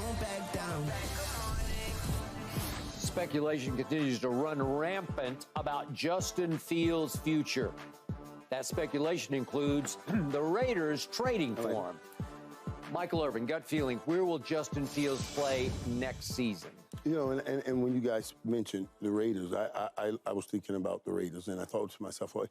won't back down. Speculation continues to run rampant about Justin Fields' future. That speculation includes the Raiders trading for him. Michael Irvin, gut feeling, where will Justin Fields play next season? You know, and when you guys mentioned the Raiders, I was thinking about the Raiders, and I thought to myself, well,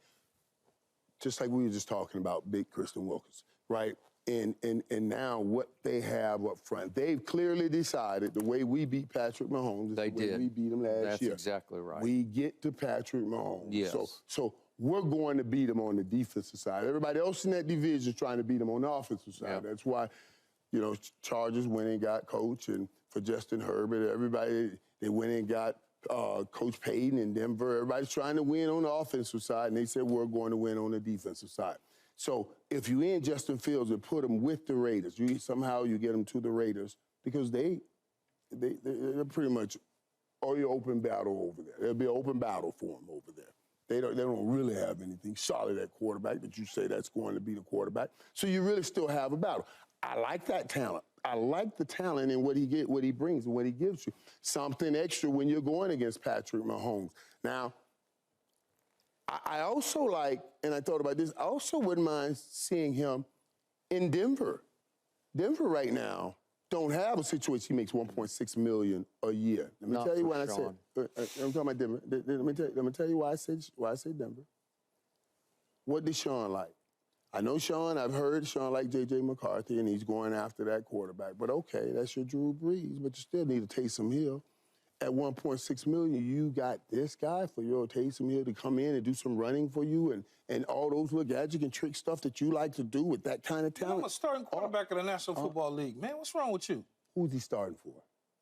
just like we were just talking about Big Kristen Wilkins, right? And now what they have up front, they've clearly decided the way we beat Patrick Mahomes is the way we beat him last year. That's exactly right. We get to Patrick Mahomes. Yes. So we're going to beat him on the defensive side. Everybody else in that division is trying to beat him on the offensive side. Yep. That's why, you know, Chargers went and got coach, and for Justin Herbert, everybody, they went and got Coach Payton in Denver. Everybody's trying to win on the offensive side, and they said we're going to win on the defensive side. So if you in Justin Fields and put him with the Raiders, somehow you get him to the Raiders, because they're pretty much all your open battle over there. There'll be an open battle for him over there. They don't really have anything solid at quarterback that you say that's going to be the quarterback. So you really still have a battle. I like that talent. I like the talent and what he brings and what he gives you. Something extra when you're going against Patrick Mahomes. Now, I also like, and I thought about this, I also wouldn't mind seeing him in Denver. Denver right now don't have a situation. He makes $1.6 million a year. Let me tell you why I said. I'm talking about Denver. Let me tell you why I said Denver. What does Sean like? I know Sean. I've heard Sean like J.J. McCarthy, and he's going after that quarterback. But okay, that's your Drew Brees. But you still need a Taysom Hill. At $1.6 million, you got this guy for your Taysom Hill to come in and do some running for you, and all those little gadget and trick stuff that you like to do with that kind of talent. I'm a starting quarterback in the National Football League. Man, what's wrong with you? Who's he starting for?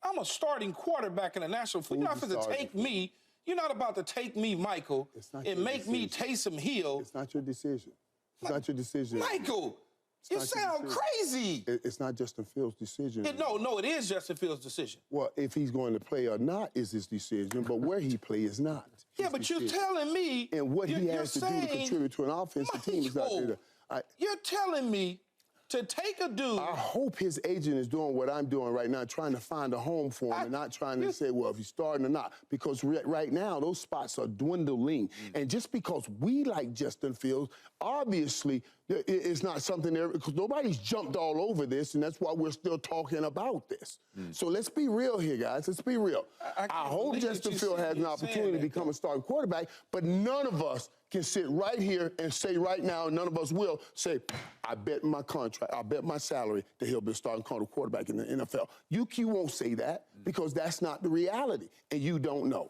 I'm a starting quarterback in the National Football League. You're not about to take me. You're not about to take me, Michael, and make me Taysom Hill. It's not your decision. It's not your decision. Michael, you sound crazy. It's not Justin Fields' decision. No, it is Justin Fields' decision. Well, if he's going to play or not is his decision, but where he plays is not. Yeah, but you're telling me. And what he has to do to contribute to an offensive team is not there. You're telling me to take a dude. I hope his agent is doing what I'm doing right now, trying to find a home for him and not trying to say, well, if he's starting or not. Because right now, those spots are dwindling. And just because we like Justin Fields, obviously, it's not something there, because nobody's jumped all over this, and that's why we're still talking about this. So let's be real here, guys. Let's be real. I hope Justin Fields has an opportunity to become a starting quarterback, but none of us can sit right here and say right now, none of us will say, I bet my contract, I bet my salary that he'll be a starting quarterback in the NFL. You won't say that because that's not the reality, and you don't know.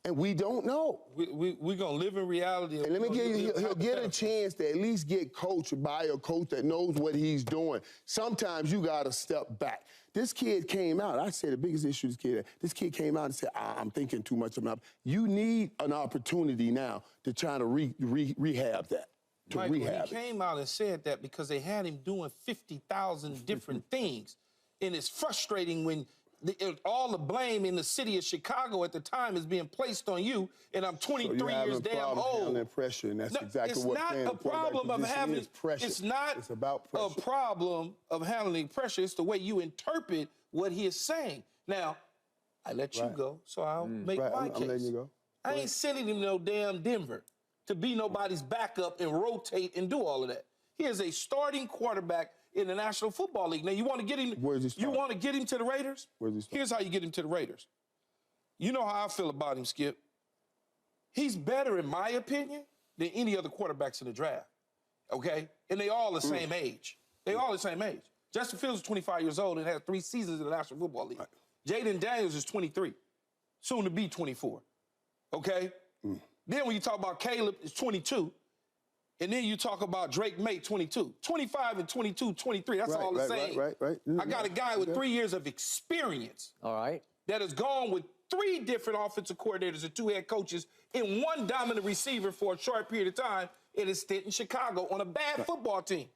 And we don't know. We're going to live in reality. And let me give you, he'll get a chance to at least get coached by a coach that knows what he's doing. Sometimes you got to step back. This kid came out. I said the biggest issue this kid came out and said, I'm thinking too much about it. You need an opportunity now to try to rehab that. Michael, he came out and said that because they had him doing 50,000 different things. And it's frustrating when all the blame in the city of Chicago at the time is being placed on you, and I'm 23 years damn old. Handling pressure, and that's exactly what it's not a problem of having pressure. It's not about pressure. A problem of handling pressure. It's the way you interpret what he is saying. Now, I let you go, so I'll make my case. I'm letting you go. I ain't sending him no damn Denver to be nobody's backup and rotate and do all of that. He is a starting quarterback in the National Football League. Now, you want to get him? Where's he starting? You want to get him to the Raiders? Where's he starting? Here's how you get him to the Raiders. You know how I feel about him, Skip. He's better, in my opinion, than any other quarterbacks in the draft. Okay? And they all the same age. They all the same age. Justin Fields is 25 years old and had 3 seasons in the National Football League. Right. Jaden Daniels is 23, soon to be 24. Okay? Then when you talk about Caleb, it's 22. And then you talk about Drake May, 22. 25 and 22, 23, that's all the same. Right. I got a guy with 3 years of experience. All right. That has gone with 3 different offensive coordinators and 2 head coaches and 1 dominant receiver for a short period of time in his stint in Chicago on a bad football team.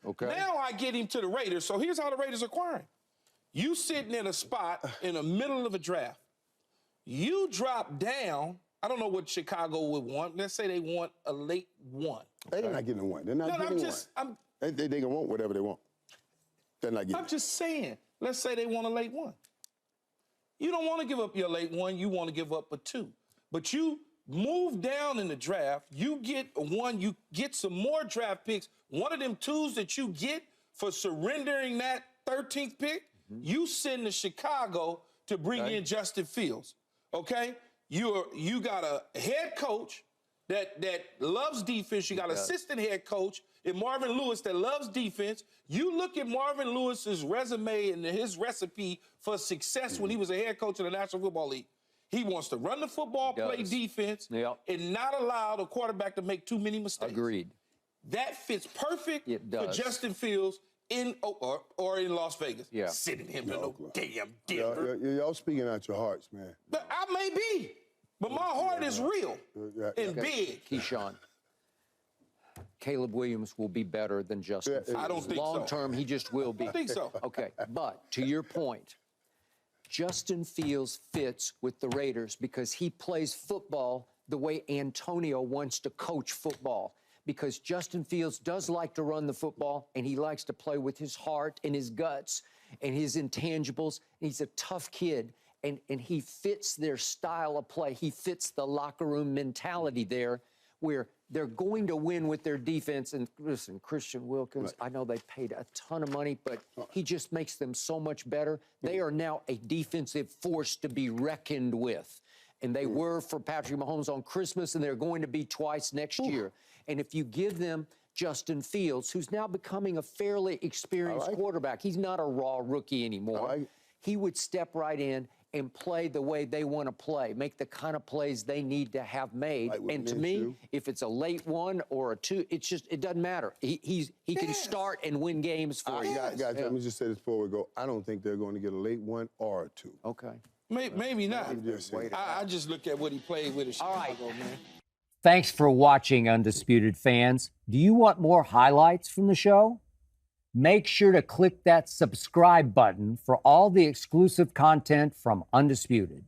Okay. Now I get him to the Raiders. So here's how the Raiders acquire him. You sitting in a spot in the middle of a draft. You drop down. I don't know what Chicago would want. Let's say they want a late 1. They're not getting a 1. They're not getting one. They're going to want whatever they want. They're not getting I'm just saying. Let's say they want a late one. You don't want to give up your late one. You want to give up a 2. But you move down in the draft. You get a 1. You get some more draft picks. One of them 2s that you get for surrendering that 13th pick, you send to Chicago to bring in Justin Fields. Okay? You got a head coach that loves defense. You got an assistant head coach in Marvin Lewis that loves defense. You look at Marvin Lewis's resume and his recipe for success when he was a head coach in the National Football League. He wants to run the football, play defense, and not allow the quarterback to make too many mistakes. Agreed. That fits perfect for Justin Fields in or in Las Vegas. Sitting him in no damn Denver. Y'all speaking out your hearts, man. But I may be, but my heart is real and big. Keyshawn, Caleb Williams will be better than Justin Fields. I don't think so. Long term, he just will be. I think so. Okay, but to your point, Justin Fields fits with the Raiders because he plays football the way Antonio wants to coach football. Because Justin Fields does like to run the football, and he likes to play with his heart and his guts and his intangibles. He's a tough kid, and he fits their style of play. He fits the locker room mentality there, where they're going to win with their defense. And listen, Christian Wilkins, I know they paid a ton of money, but he just makes them so much better. They are now a defensive force to be reckoned with. And they were for Patrick Mahomes on Christmas, and they're going to be twice next year. And if you give them Justin Fields, who's now becoming a fairly experienced quarterback, he's not a raw rookie anymore. He would step right in and play the way they want to play, make the kind of plays they need to have made. And to me, if it's a late 1 or a 2, it doesn't matter. He can start and win games for you. Guys, let me just say this before we go. I don't think they're going to get a late 1 or a 2. Okay. Maybe not. I just look at what he played with in Chicago, man. Thanks for watching, Undisputed fans. Do you want more highlights from the show? Make sure to click that subscribe button for all the exclusive content from Undisputed.